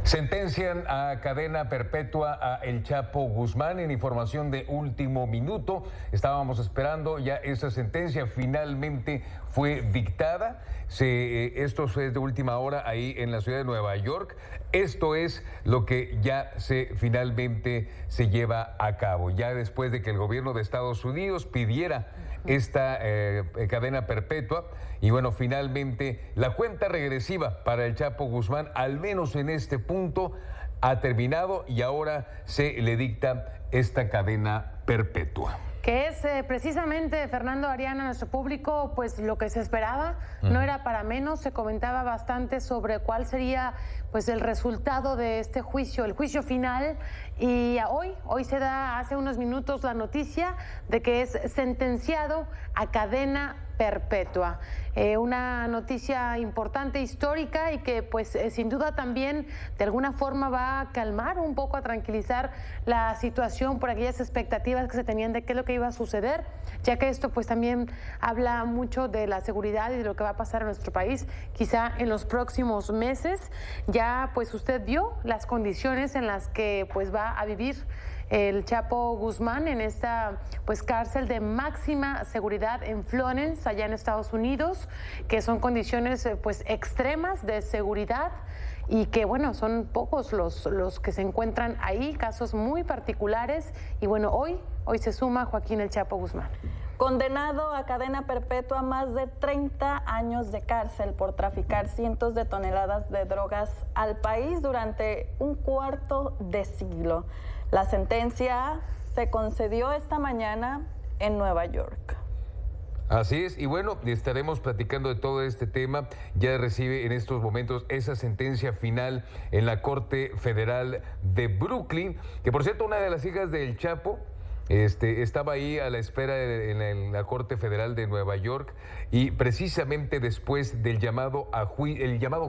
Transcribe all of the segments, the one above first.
Sentencian a cadena perpetua a El Chapo Guzmán. En información de último minuto, estábamos esperando ya esa sentencia, finalmente fue dictada. Esto es de última hora ahí en la ciudad de Nueva York. Esto es lo que ya finalmente se lleva a cabo, ya después de que el gobierno de Estados Unidos pidiera esta cadena perpetua. Y bueno, finalmente la cuenta regresiva para el Chapo Guzmán, al menos en este punto, ha terminado y ahora se le dicta esta cadena perpetua. Que es precisamente, Fernando, Ariana, nuestro público, pues lo que se esperaba, no era para menos. Se comentaba bastante sobre cuál sería pues el resultado de este juicio, el juicio final, y hoy se da hace unos minutos la noticia de que es sentenciado a cadena perpetua. Una noticia importante, histórica, y que pues sin duda también de alguna forma va a calmar un poco, a tranquilizar la situación por aquellas expectativas que se tenían de qué es lo que iba a suceder, ya que esto pues también habla mucho de la seguridad y de lo que va a pasar en nuestro país quizá en los próximos meses. Ya pues usted vio las condiciones en las que pues va a vivir el Chapo Guzmán en esta pues cárcel de máxima seguridad en Florence, allá en Estados Unidos, que son condiciones pues extremas de seguridad, y que bueno, son pocos los que se encuentran ahí, casos muy particulares. Y bueno, hoy se suma Joaquín El Chapo Guzmán. Condenado a cadena perpetua, más de 30 años de cárcel por traficar cientos de toneladas de drogas al país durante un cuarto de siglo. La sentencia se concedió esta mañana en Nueva York. Así es, y bueno, estaremos platicando de todo este tema. Ya recibe en estos momentos esa sentencia final en la Corte Federal de Brooklyn, que por cierto, una de las hijas del Chapo estaba ahí a la espera en la Corte Federal de Nueva York, y precisamente después del llamado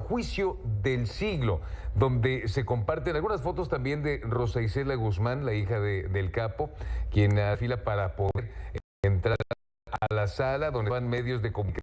juicio del siglo, donde se comparten algunas fotos también de Rosa Isela Guzmán, la hija del Capo, quien afila para poder entrar a la sala donde van medios de comunicación,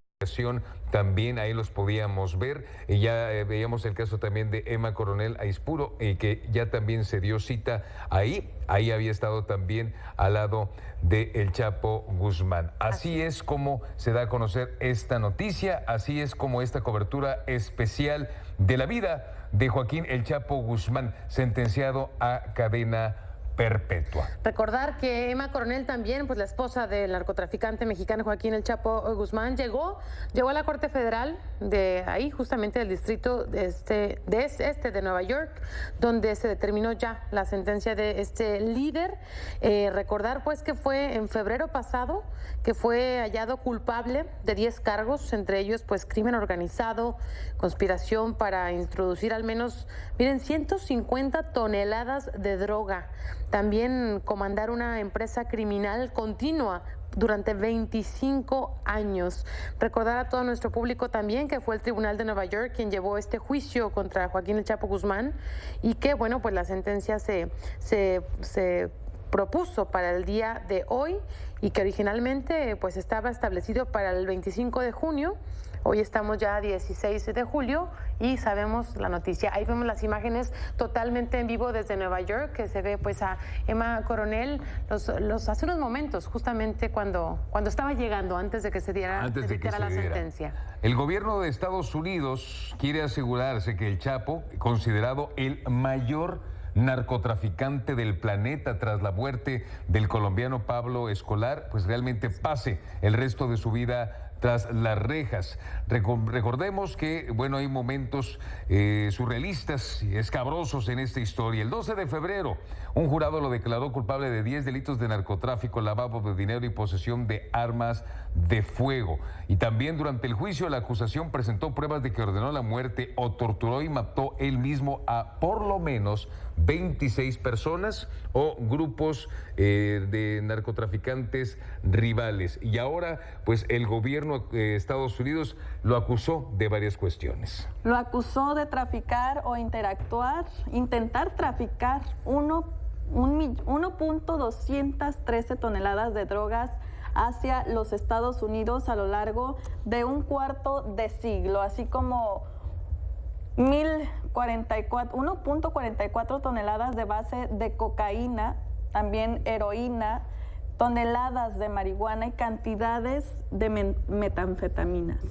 también ahí los podíamos ver. Y ya veíamos el caso también de Emma Coronel Aispuro, que ya también se dio cita ahí había estado también al lado de El Chapo Guzmán. Así es como se da a conocer esta noticia, así es como esta cobertura especial de la vida de Joaquín El Chapo Guzmán, sentenciado a cadena perpetua. Recordar que Emma Coronel también, pues la esposa del narcotraficante mexicano Joaquín El Chapo Guzmán, llegó a la Corte Federal de ahí, justamente del distrito de Nueva York, donde se determinó ya la sentencia de este líder. Recordar pues que fue en febrero pasado que fue hallado culpable de 10 cargos, entre ellos pues crimen organizado, conspiración para introducir al menos, miren, 150 toneladas de droga. También comandar una empresa criminal continua durante 25 años. Recordar a todo nuestro público también que fue el Tribunal de Nueva York quien llevó este juicio contra Joaquín El Chapo Guzmán, y que bueno, pues la sentencia se propuso para el día de hoy, y que originalmente pues estaba establecido para el 25 de junio. Hoy estamos ya a 16 de julio y sabemos la noticia. Ahí vemos las imágenes totalmente en vivo desde Nueva York, que se ve pues a Emma Coronel hace unos momentos, justamente cuando estaba llegando, antes de que se diera la sentencia. El gobierno de Estados Unidos quiere asegurarse que el Chapo, considerado el mayor narcotraficante del planeta tras la muerte del colombiano Pablo Escolar, pues realmente pase el resto de su vida tras las rejas. Recordemos que, bueno, hay momentos surrealistas y escabrosos en esta historia. El 12 de febrero, un jurado lo declaró culpable de 10 delitos de narcotráfico, lavado de dinero y posesión de armas de fuego. Y también durante el juicio, la acusación presentó pruebas de que ordenó la muerte o torturó y mató él mismo a por lo menos 26 personas o grupos de narcotraficantes rivales. Y ahora, pues el gobierno de Estados Unidos lo acusó de varias cuestiones. Lo acusó de traficar o intentar traficar 1.213 toneladas de drogas hacia los Estados Unidos a lo largo de un cuarto de siglo, así como 1.44 toneladas de base de cocaína, también heroína, toneladas de marihuana y cantidades de metanfetaminas.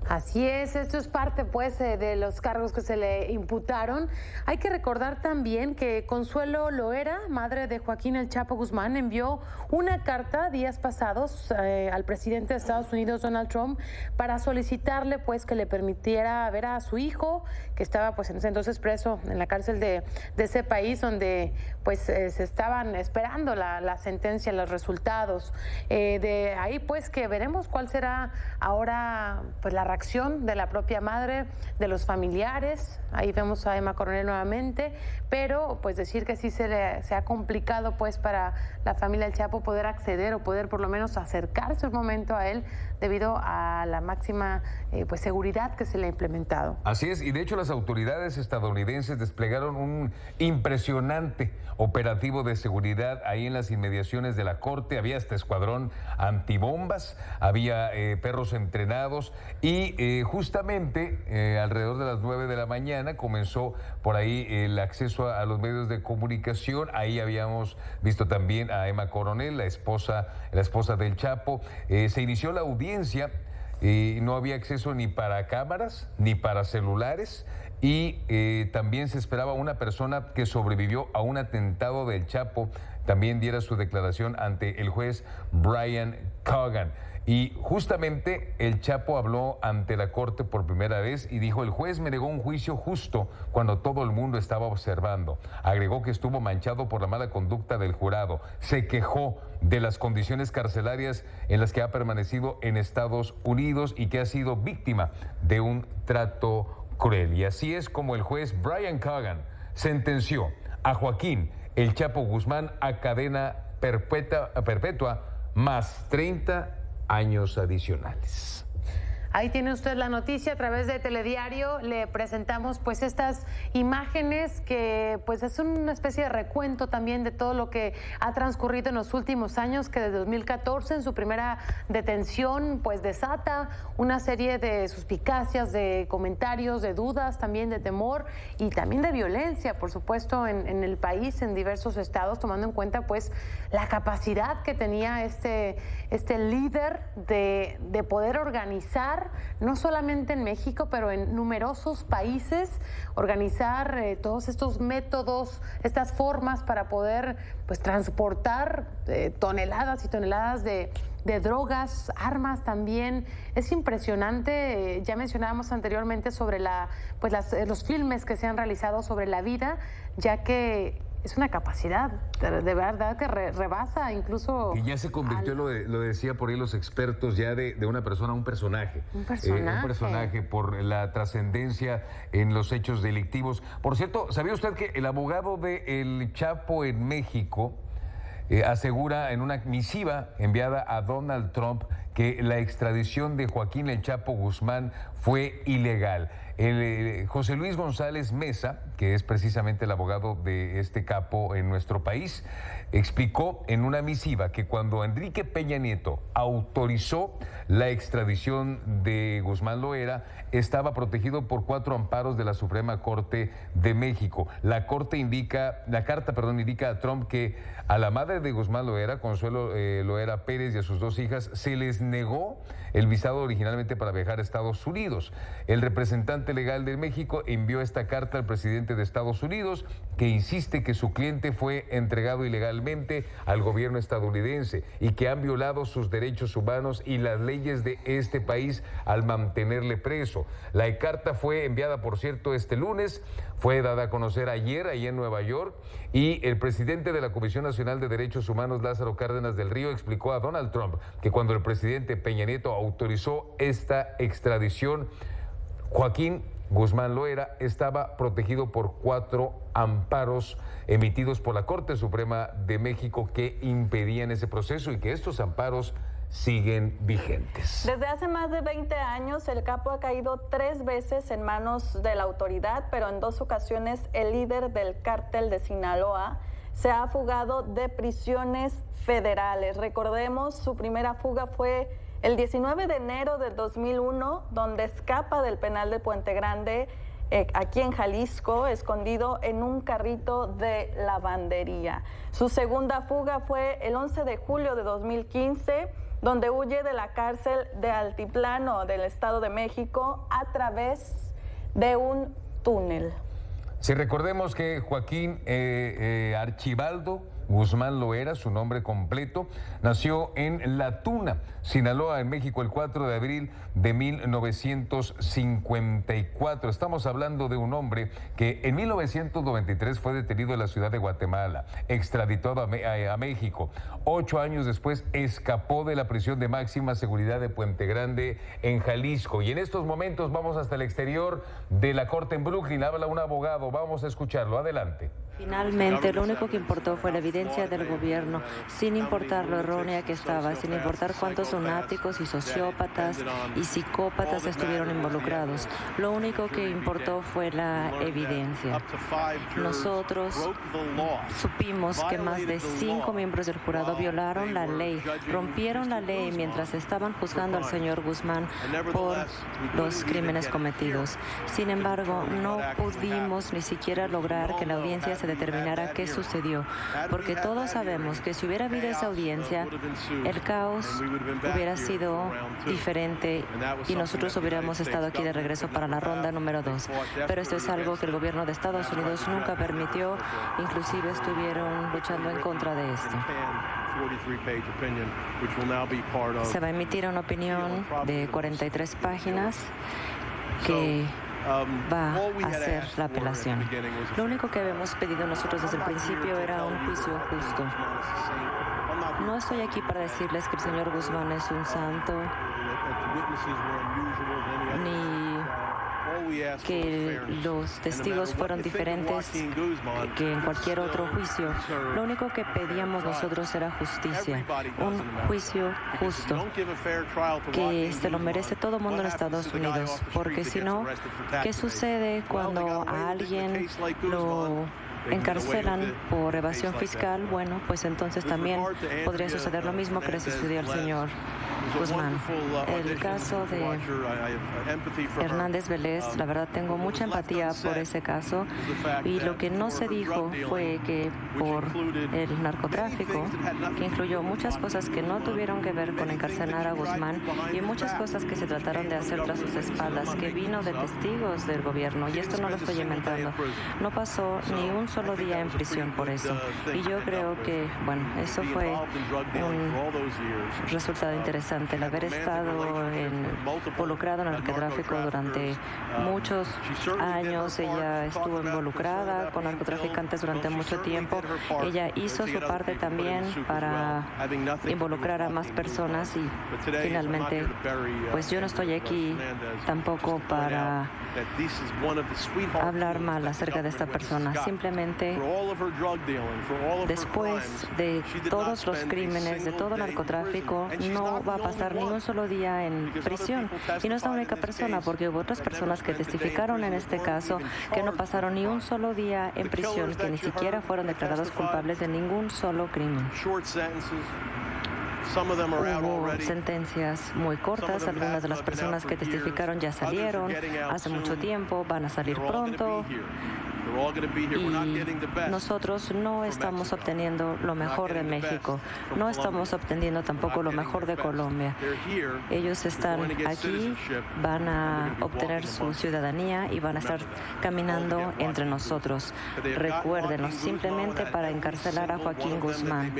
Así es, esto es parte pues de los cargos que se le imputaron. Hay que recordar también que Consuelo Loera, madre de Joaquín El Chapo Guzmán, envió una carta días pasados al presidente de Estados Unidos, Donald Trump, para solicitarle pues que le permitiera ver a su hijo, que estaba pues en ese entonces preso en la cárcel de ese país, donde pues se estaban esperando la sentencia, los resultados. De ahí pues que veremos cuál será ahora pues la reacción de la propia madre, de los familiares. Ahí vemos a Emma Coronel nuevamente, pero pues decir que sí se ha complicado pues para la familia del Chapo poder acceder o poder por lo menos acercarse un momento a él debido a la máxima pues seguridad que se le ha implementado. Así es, y de hecho las autoridades estadounidenses desplegaron un impresionante operativo de seguridad ahí en las inmediaciones de la corte. Había hasta escuadrón antibombas, había perros entrenados y justamente alrededor de las 9 de la mañana comenzó por ahí el acceso a los medios de comunicación. Ahí habíamos visto también a Emma Coronel, la esposa del Chapo. Se inició la audiencia. No había acceso ni para cámaras ni para celulares y también se esperaba una persona que sobrevivió a un atentado del Chapo también diera su declaración ante el juez Brian Cogan. Y justamente el Chapo habló ante la corte por primera vez y dijo: el juez me negó un juicio justo cuando todo el mundo estaba observando. Agregó que estuvo manchado por la mala conducta del jurado. Se quejó de las condiciones carcelarias en las que ha permanecido en Estados Unidos y que ha sido víctima de un trato cruel. Y así es como el juez Brian Cogan sentenció a Joaquín El Chapo Guzmán a cadena perpetua más 30 años adicionales. Ahí tiene usted la noticia a través de Telediario. Le presentamos pues estas imágenes que pues es una especie de recuento también de todo lo que ha transcurrido en los últimos años, que desde 2014 en su primera detención pues desata una serie de suspicacias, de comentarios, de dudas, también de temor y también de violencia, por supuesto, en el país, en diversos estados, tomando en cuenta pues la capacidad que tenía este líder de poder organizar, no solamente en México, pero en numerosos países, organizar todos estos métodos, estas formas para poder pues transportar toneladas y toneladas de drogas, armas también. Es impresionante. Ya mencionábamos anteriormente sobre los filmes que se han realizado sobre la vida, ya que es una capacidad de verdad que rebasa incluso... Y ya se convirtió, lo decía por ahí los expertos, ya de una persona a un personaje. Un personaje. Un personaje por la trascendencia en los hechos delictivos. Por cierto, ¿sabía usted que el abogado de El Chapo en México asegura en una misiva enviada a Donald Trump que la extradición de Joaquín El Chapo Guzmán fue ilegal? José Luis González Mesa, que es precisamente el abogado de este capo en nuestro país, explicó en una misiva que cuando Enrique Peña Nieto autorizó la extradición de Guzmán Loera, estaba protegido por 4 amparos de la Suprema Corte de México. La carta indica a Trump que a la madre de Guzmán Loera, Consuelo Loera Pérez, y a sus 2 hijas se les negó el visado originalmente para viajar a Estados Unidos. El representante legal de México envió esta carta al presidente de Estados Unidos, que insiste que su cliente fue entregado ilegalmente al gobierno estadounidense y que han violado sus derechos humanos y las leyes de este país al mantenerle preso. La carta fue enviada, por cierto, este lunes, fue dada a conocer ayer allá en Nueva York, y el presidente de la Comisión Nacional de Derechos Humanos, Lázaro Cárdenas del Río, explicó a Donald Trump que cuando el presidente Peña Nieto autorizó esta extradición, Joaquín Guzmán Loera estaba protegido por 4 amparos emitidos por la Corte Suprema de México que impedían ese proceso, y que estos amparos siguen vigentes. Desde hace más de 20 años, el capo ha caído 3 veces en manos de la autoridad, pero en 2 ocasiones el líder del cártel de Sinaloa se ha fugado de prisiones federales. Recordemos, su primera fuga fue el 19 de enero de 2001, donde escapa del penal de Puente Grande aquí en Jalisco, escondido en un carrito de lavandería. Su segunda fuga fue el 11 de julio de 2015, donde huye de la cárcel de Altiplano del Estado de México a través de un túnel. Si recordemos que Joaquín Archibaldo Guzmán Loera, su nombre completo, nació en La Tuna, Sinaloa, en México, el 4 de abril de 1954. Estamos hablando de un hombre que en 1993 fue detenido en la ciudad de Guatemala, extraditado a México. 8 años después escapó de la prisión de máxima seguridad de Puente Grande, en Jalisco. Y en estos momentos vamos hasta el exterior de la corte en Brooklyn. Habla un abogado, vamos a escucharlo. Adelante. Finalmente, lo único que importó fue la evidencia del gobierno, sin importar lo errónea que estaba, sin importar cuántos lunáticos y sociópatas y psicópatas estuvieron involucrados. Lo único que importó fue la evidencia. Nosotros supimos que más de 5 miembros del jurado violaron la ley, rompieron la ley mientras estaban juzgando al señor Guzmán por los crímenes cometidos. Sin embargo, no pudimos ni siquiera lograr que la audiencia se determinara qué sucedió, porque todos sabemos que si hubiera habido esa audiencia, el caos hubiera sido diferente y nosotros hubiéramos estado aquí de regreso para la ronda número 2. Pero esto es algo que el gobierno de Estados Unidos nunca permitió, inclusive estuvieron luchando en contra de esto. Se va a emitir una opinión de 43 páginas que va a hacer la apelación. Lo único que habíamos pedido nosotros desde el principio era un juicio justo. No estoy aquí para decirles que el señor Guzmán es un santo, ni que los testigos fueron diferentes que en cualquier otro juicio. Lo único que pedíamos nosotros era justicia, un juicio justo, que se lo merece todo el mundo en Estados Unidos, porque si no, ¿qué sucede cuando a alguien lo encarcelan por evasión fiscal? Bueno, pues entonces también podría suceder lo mismo que le sucedió al señor Guzmán. El caso de Hernández Vélez, la verdad tengo mucha empatía por ese caso, y lo que no se dijo fue que por el narcotráfico, que incluyó muchas cosas que no tuvieron que ver con encarcelar a Guzmán y muchas cosas que se trataron de hacer tras sus espaldas, que vino de testigos del gobierno, y esto no lo estoy inventando, no pasó ni un solo día en prisión por eso. Y yo creo que, bueno, eso fue un resultado interesante, el haber estado involucrado en el narcotráfico durante muchos años. Ella estuvo involucrada con narcotraficantes durante mucho tiempo. Ella hizo su parte también para involucrar a más personas, y finalmente, pues yo no estoy aquí tampoco para hablar mal acerca de esta persona. Simplemente, después de todos los crímenes, de todo el narcotráfico, no va a pasar ni un solo día en prisión. Y no es la única persona, porque hubo otras personas que testificaron en este caso que no pasaron ni un solo día en prisión, que ni siquiera fueron declarados culpables de ningún solo crimen. Hubo sentencias muy cortas, algunas de las personas que testificaron ya salieron hace mucho tiempo, van a salir pronto. Y nosotros no estamos obteniendo lo mejor de México, no estamos obteniendo tampoco lo mejor de Colombia. Ellos están aquí, van a obtener su ciudadanía y van a estar caminando entre nosotros. Recuérdenlo, simplemente para encarcelar a Joaquín Guzmán.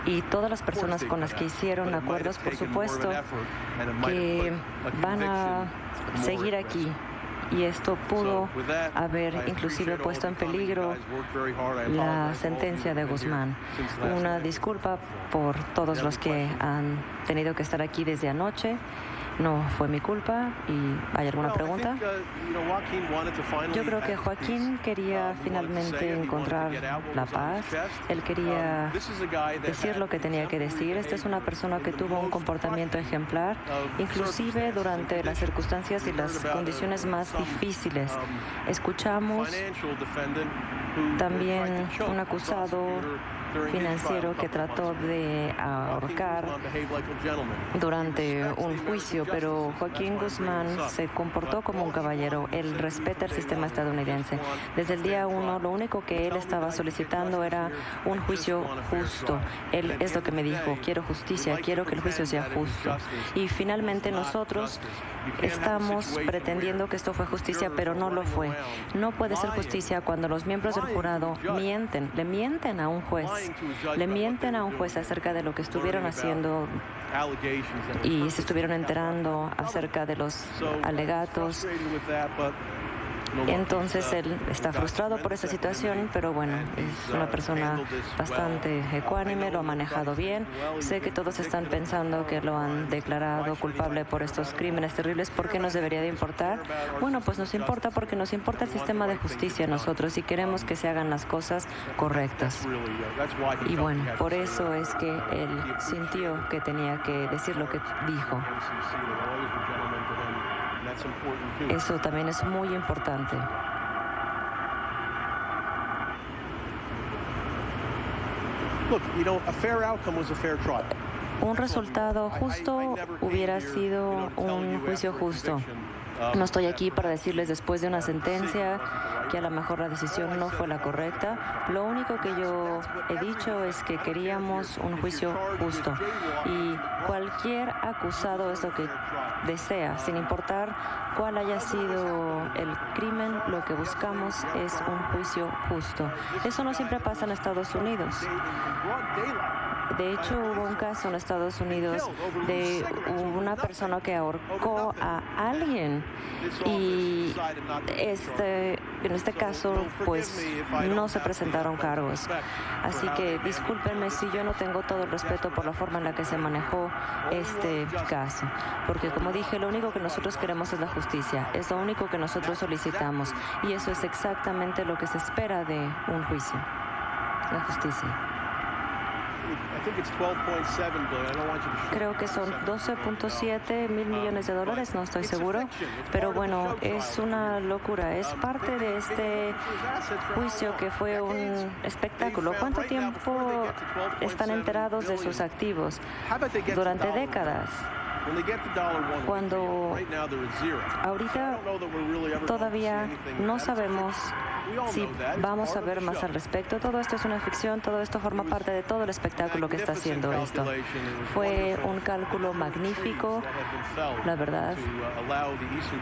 Y todas las personas con las que hicieron acuerdos, por supuesto, que van a seguir aquí. Y esto pudo haber inclusive puesto en peligro la sentencia de Guzmán. Una disculpa por todos los que han tenido que estar aquí desde anoche. No fue mi culpa. ¿Y hay alguna pregunta? Yo creo que Joaquín quería finalmente encontrar la paz. Él quería decir lo que tenía que decir. Esta es una persona que tuvo un comportamiento ejemplar, inclusive durante las circunstancias y las condiciones más difíciles. Escuchamos también un acusado financiero que trató de ahorcar durante un juicio, pero Joaquín Guzmán se comportó como un caballero. Él respeta el sistema estadounidense. Desde el día 1, lo único que él estaba solicitando era un juicio justo. Él es lo que me dijo: quiero justicia, quiero que el juicio sea justo. Y finalmente nosotros estamos pretendiendo que esto fue justicia, pero no lo fue. No puede ser justicia cuando los miembros del jurado mienten, le mienten a un juez, acerca de lo que estuvieron haciendo y se estuvieron enterando acerca de los alegatos. Entonces él está frustrado por esa situación, pero bueno, es una persona bastante ecuánime, lo ha manejado bien. Sé que todos están pensando que lo han declarado culpable por estos crímenes terribles. ¿Por qué nos debería de importar? Bueno, pues nos importa porque nos importa el sistema de justicia a nosotros y queremos que se hagan las cosas correctas. Y bueno, por eso es que él sintió que tenía que decir lo que dijo. Eso también es muy importante. Un resultado justo hubiera sido un juicio justo. No estoy aquí para decirles después de una sentencia que a lo mejor la decisión no fue la correcta. Lo único que yo he dicho es que queríamos un juicio justo. Y cualquier acusado es lo que desea, sin importar cuál haya sido el crimen, lo que buscamos es un juicio justo. Eso no siempre pasa en Estados Unidos. De hecho, hubo un caso en Estados Unidos de una persona que ahorcó a alguien y en este caso, pues, no se presentaron cargos. Así que discúlpenme si yo no tengo todo el respeto por la forma en la que se manejó este caso. Porque, como dije, lo único que nosotros queremos es la justicia. Es lo único que nosotros solicitamos. Y eso es exactamente lo que se espera de un juicio. La justicia. Creo que son 12.7 mil millones de dólares, no estoy seguro, pero bueno, es una locura. Es parte de este juicio que fue un espectáculo. ¿Cuánto tiempo están enterados de sus activos? Durante décadas. Cuando ahorita todavía no sabemos si vamos a ver más al respecto. Todo esto es una ficción, todo esto forma parte de todo el espectáculo que está haciendo esto. Fue un cálculo magnífico, la verdad.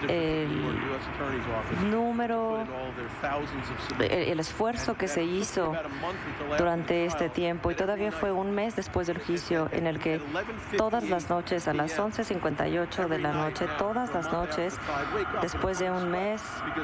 El número, el esfuerzo que se hizo durante este tiempo, y todavía fue un mes después del juicio en el que todas las noches a las 11:58 de la noche, todas las noches, después de un mes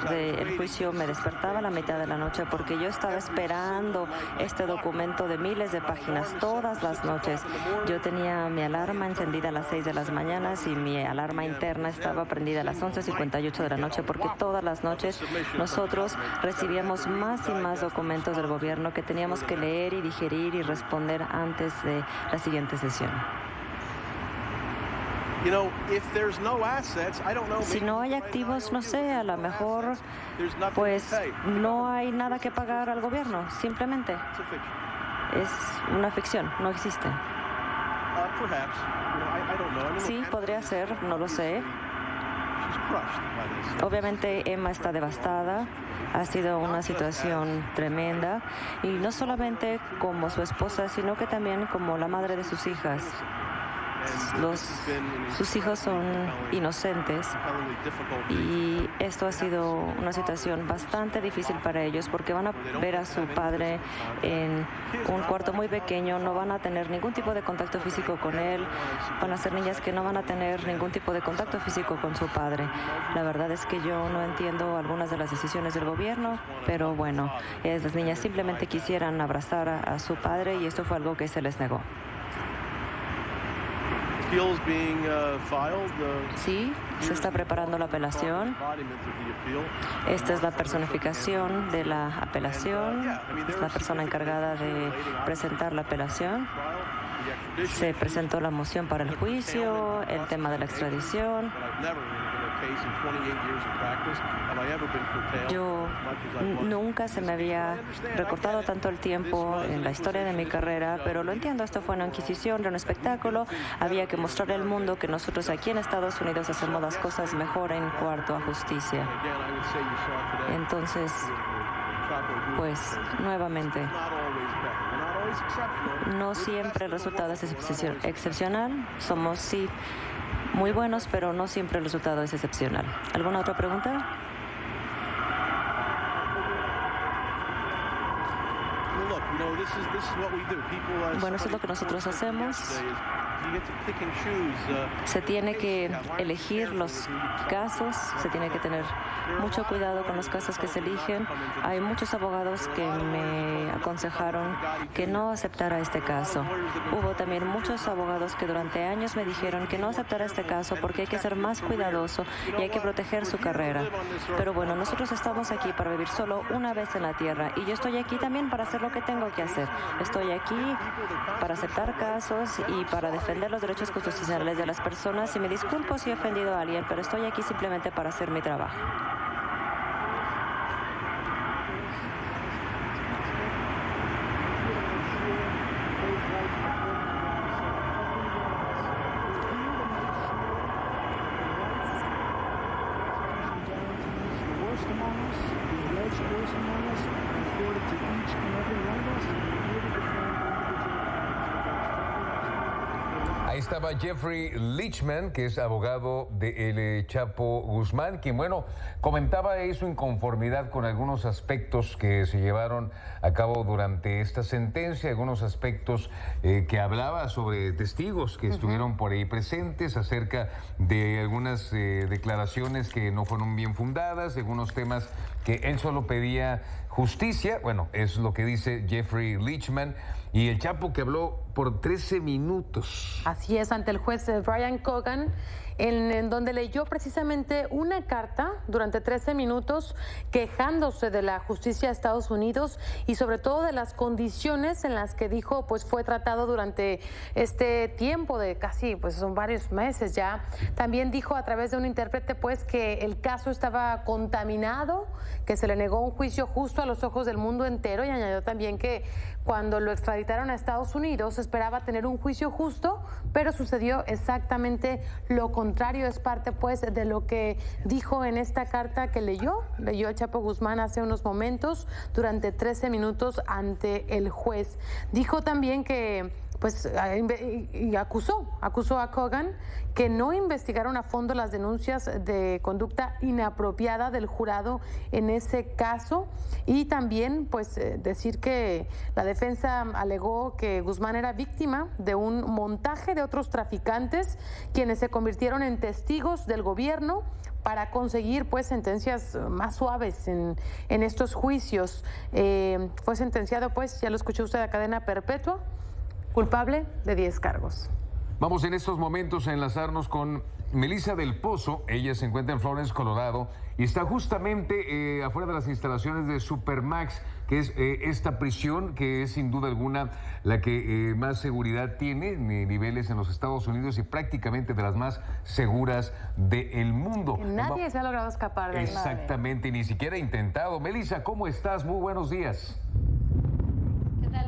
del juicio, me despertaba a la mitad de la noche porque yo estaba esperando este documento de miles de páginas todas las noches. Yo tenía mi alarma encendida a las 6 de las mañanas y mi alarma interna estaba prendida a las 11:58 de la noche porque todas las noches nosotros recibíamos más y más documentos del gobierno que teníamos que leer y digerir y responder antes de la siguiente sesión. Si no hay activos, no sé, a lo mejor pues no hay nada que pagar al gobierno, simplemente. Es una ficción, no existe. Sí, podría ser, no lo sé. Obviamente Emma está devastada, ha sido una situación tremenda, y no solamente como su esposa, sino que también como la madre de sus hijas. Sus hijos son inocentes y esto ha sido una situación bastante difícil para ellos porque van a ver a su padre en un cuarto muy pequeño, no van a tener ningún tipo de contacto físico con él, van a ser niñas que no van a tener ningún tipo de contacto físico con su padre. La verdad es que yo no entiendo algunas de las decisiones del gobierno, pero bueno, las niñas simplemente quisieran abrazar a su padre y esto fue algo que se les negó. Sí, se está preparando la apelación. Esta es la personificación de la apelación. Es la persona encargada de presentar la apelación. Se presentó la moción para el juicio, el tema de la extradición. Yo nunca se me había recortado tanto el tiempo en la historia de mi carrera, pero lo entiendo, esto fue una inquisición, era un espectáculo, había que mostrarle al mundo que nosotros aquí en Estados Unidos hacemos las cosas mejor en cuanto a justicia. Entonces, pues, nuevamente, no siempre el resultado es excepcional, somos sí muy buenos, pero no siempre el resultado es excepcional. ¿Alguna otra pregunta? Bueno, eso es lo que nosotros hacemos. Se tiene que elegir los casos, se tiene que tener mucho cuidado con los casos que se eligen. Hay muchos abogados que me aconsejaron que no aceptara este caso. Hubo también muchos abogados que durante años me dijeron que no aceptara este caso porque hay que ser más cuidadoso y hay que proteger su carrera. Pero bueno, nosotros estamos aquí para vivir solo una vez en la tierra y yo estoy aquí también para hacer lo que tengo que hacer. Estoy aquí para aceptar casos y para defender los derechos constitucionales de las personas y me disculpo si he ofendido a alguien, pero estoy aquí simplemente para hacer mi trabajo. Ahí estaba Jeffrey Lichman, que es abogado de El Chapo Guzmán, quien, bueno, comentaba su inconformidad con algunos aspectos que se llevaron a cabo durante esta sentencia, algunos aspectos que hablaba sobre testigos que estuvieron por ahí presentes, acerca de algunas declaraciones que no fueron bien fundadas, algunos temas que él solo pedía justicia. Bueno, es lo que dice Jeffrey Lichman. Y el Chapo, que habló por 13 minutos. Así es, ante el juez Brian Cogan, en donde leyó precisamente una carta durante 13 minutos quejándose de la justicia de Estados Unidos y sobre todo de las condiciones en las que dijo pues fue tratado durante este tiempo de casi pues son varios meses ya. También dijo a través de un intérprete pues que el caso estaba contaminado, que se le negó un juicio justo a los ojos del mundo entero, y añadió también que cuando lo extraditaron a Estados Unidos esperaba tener un juicio justo, pero sucedió exactamente lo contrario. Es parte pues de lo que dijo en esta carta que leyó el Chapo Guzmán hace unos momentos durante 13 minutos ante el juez. Dijo también que pues y acusó a Cogan que no investigaron a fondo las denuncias de conducta inapropiada del jurado en ese caso, y también pues decir que la defensa alegó que Guzmán era víctima de un montaje de otros traficantes quienes se convirtieron en testigos del gobierno para conseguir pues sentencias más suaves en estos juicios. Fue sentenciado pues, ya lo escuchó usted, a cadena perpetua, culpable de 10 cargos. Vamos en estos momentos a enlazarnos con Melissa del Pozo. Ella se encuentra en Florence, Colorado, y está justamente afuera de las instalaciones de Supermax, que es esta prisión que es sin duda alguna la que más seguridad tiene, niveles en los Estados Unidos y prácticamente de las más seguras del mundo. Que nadie se ha logrado escapar de Exactamente, ni siquiera intentado. Melissa, ¿cómo estás? Muy buenos días.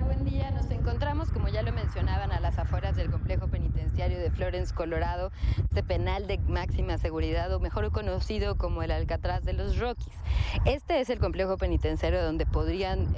Buen día, nos encontramos, como ya lo mencionaban, a las afueras del complejo penitenciario de Florence, Colorado, este penal de máxima seguridad, o mejor conocido como el Alcatraz de los Rockies. Este es el complejo penitenciario donde podrían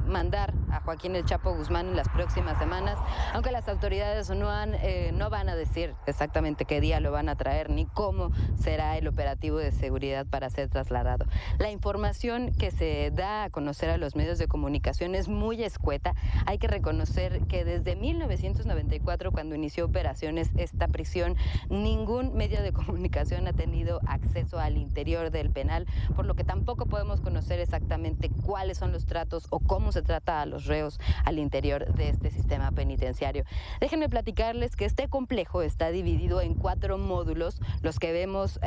mandar a Joaquín El Chapo Guzmán en las próximas semanas, aunque las autoridades no van a decir exactamente qué día lo van a traer ni cómo será el operativo de seguridad para ser trasladado. La información que se da a conocer a los medios de comunicación es muy escueta. Hay que reconocer que desde 1994, cuando inició operaciones esta prisión, ningún medio de comunicación ha tenido acceso al interior del penal, por lo que tampoco podemos conocer exactamente cuáles son los tratos o cómo se trata a los reos al interior de este sistema penitenciario. Déjenme platicarles que este complejo está dividido en 4 módulos. Los que vemos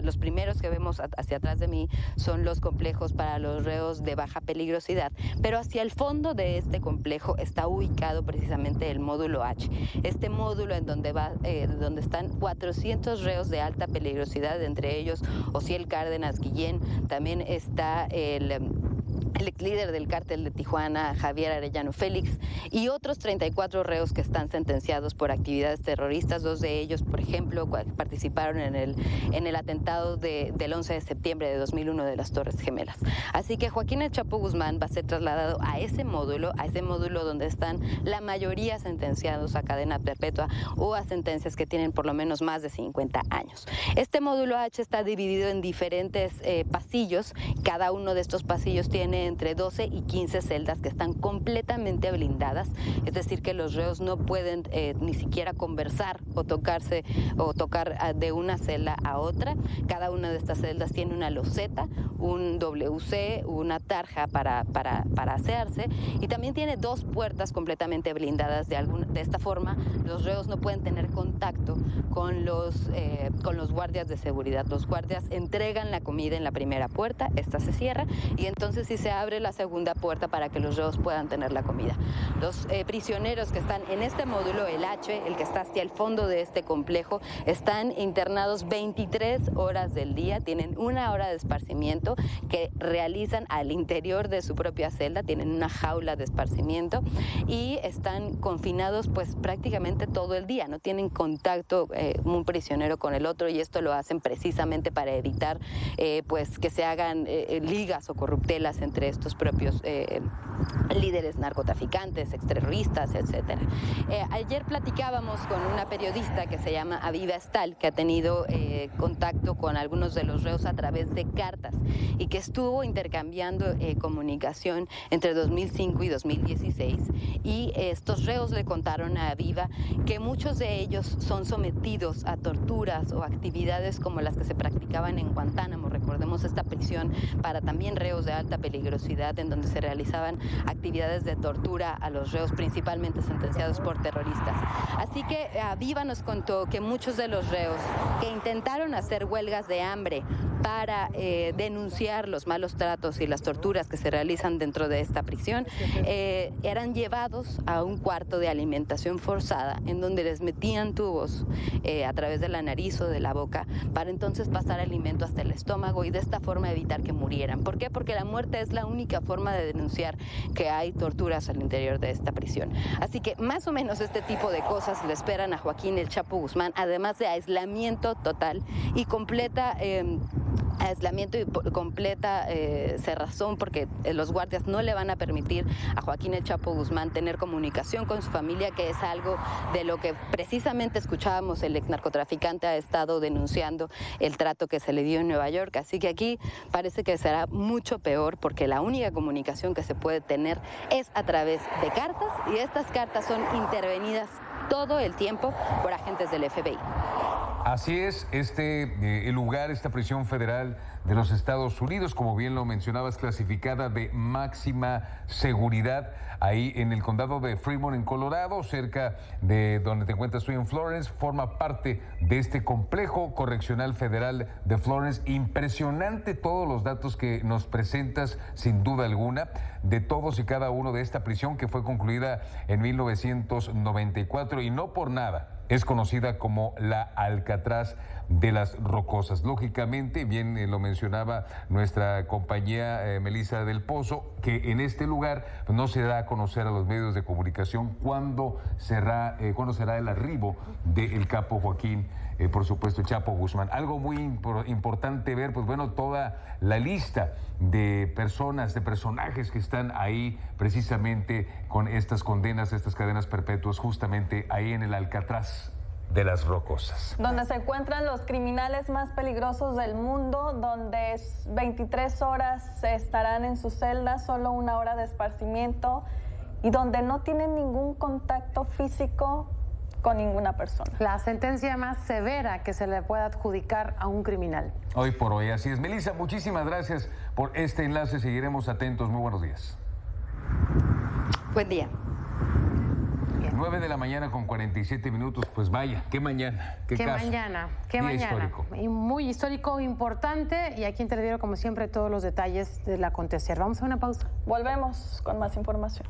los primeros que vemos hacia atrás de mí son los complejos para los reos de baja peligrosidad, pero hacia el fondo de este complejo complejo está ubicado precisamente el módulo H. Este módulo en donde están 400 reos de alta peligrosidad, entre ellos Osiel Cárdenas Guillén, también está el ex líder del cártel de Tijuana, Javier Arellano Félix, y otros 34 reos que están sentenciados por actividades terroristas. 2 de ellos, por ejemplo, participaron en el atentado del 11 de septiembre de 2001 de las Torres Gemelas. Así que Joaquín El Chapo Guzmán va a ser trasladado a ese módulo donde están la mayoría sentenciados a cadena perpetua o a sentencias que tienen por lo menos más de 50 años. Este módulo H está dividido en diferentes pasillos. Cada uno de estos pasillos tiene entre 12 y 15 celdas que están completamente blindadas, es decir, que los reos no pueden ni siquiera conversar o tocar de una celda a otra. Cada una de estas celdas tiene una loseta, un WC, una tarja para asearse, y también tiene 2 puertas completamente blindadas. De esta forma, los reos no pueden tener contacto con los guardias de seguridad. Los guardias entregan la comida en la primera puerta, esta se cierra, y entonces sí se abre la segunda puerta para que los reos puedan tener la comida. Los prisioneros que están en este módulo, el H, el que está hacia el fondo de este complejo, están internados 23 horas del día, tienen 1 hora de esparcimiento que realizan al interior de su propia celda, tienen una jaula de esparcimiento y están confinados pues prácticamente todo el día, no tienen contacto un prisionero con el otro, y esto lo hacen precisamente para evitar pues que se hagan ligas o corruptelas entre estos propios líderes narcotraficantes, exterroristas, etcétera. Ayer platicábamos con una periodista que se llama Aviva Estal, que ha tenido contacto con algunos de los reos a través de cartas y que estuvo intercambiando comunicación entre 2005 y 2016, y estos reos le contaron a Aviva que muchos de ellos son sometidos a torturas o actividades como las que se practicaban en Guantánamo. Recordemos esta prisión para también reos de alta peligrosidad, en donde se realizaban actividades de tortura a los reos, principalmente sentenciados por terroristas. Así que Aviva nos contó que muchos de los reos que intentaron hacer huelgas de hambre para denunciar los malos tratos y las torturas que se realizan dentro de esta prisión, eran llevados a un cuarto de alimentación forzada, en donde les metían tubos a través de la nariz o de la boca, para entonces pasar alimento hasta el estómago y de esta forma evitar que murieran. ¿Por qué? Porque la muerte es la única forma de denunciar que hay torturas al interior de esta prisión. Así que más o menos este tipo de cosas le esperan a Joaquín El Chapo Guzmán, además de aislamiento total y completa cerrazón, porque los guardias no le van a permitir a Joaquín El Chapo Guzmán tener comunicación con su familia, que es algo de lo que precisamente escuchábamos. El ex narcotraficante ha estado denunciando el trato que se le dio en Nueva York, así que aquí parece que será mucho peor, porque la única comunicación que se puede tener es a través de cartas, y estas cartas son intervenidas todo el tiempo por agentes del FBI. Así es, el lugar, esta prisión federal de los Estados Unidos, como bien lo mencionabas, clasificada de máxima seguridad, ahí en el condado de Fremont, en Colorado, cerca de donde te encuentras tú en Florence, forma parte de este complejo correccional federal de Florence. Impresionante todos los datos que nos presentas, sin duda alguna, de todos y cada uno de esta prisión, que fue concluida en 1994, y no por nada es conocida como la Alcatraz de las Rocosas. Lógicamente, bien lo mencionaba nuestra compañía Melissa del Pozo, que en este lugar no se da a conocer a los medios de comunicación cuándo será el arribo del capo Joaquín, por supuesto, Chapo Guzmán. Algo muy importante ver, pues bueno, toda la lista de personajes que están ahí precisamente con estas condenas, estas cadenas perpetuas, justamente ahí en el Alcatraz de las Rocosas. Donde se encuentran los criminales más peligrosos del mundo, donde 23 horas estarán en su celda, solo 1 hora de esparcimiento, y donde no tienen ningún contacto físico con ninguna persona. La sentencia más severa que se le pueda adjudicar a un criminal. Hoy por hoy, así es. Melissa, muchísimas gracias por este enlace. Seguiremos atentos. Muy buenos días. Buen día. 9 de la mañana con 47 minutos. Pues vaya, qué mañana, qué caso. Qué mañana. Histórico. Y muy histórico, importante, y aquí en Televisión, como siempre, todos los detalles del acontecer. Vamos a una pausa. Volvemos con más información.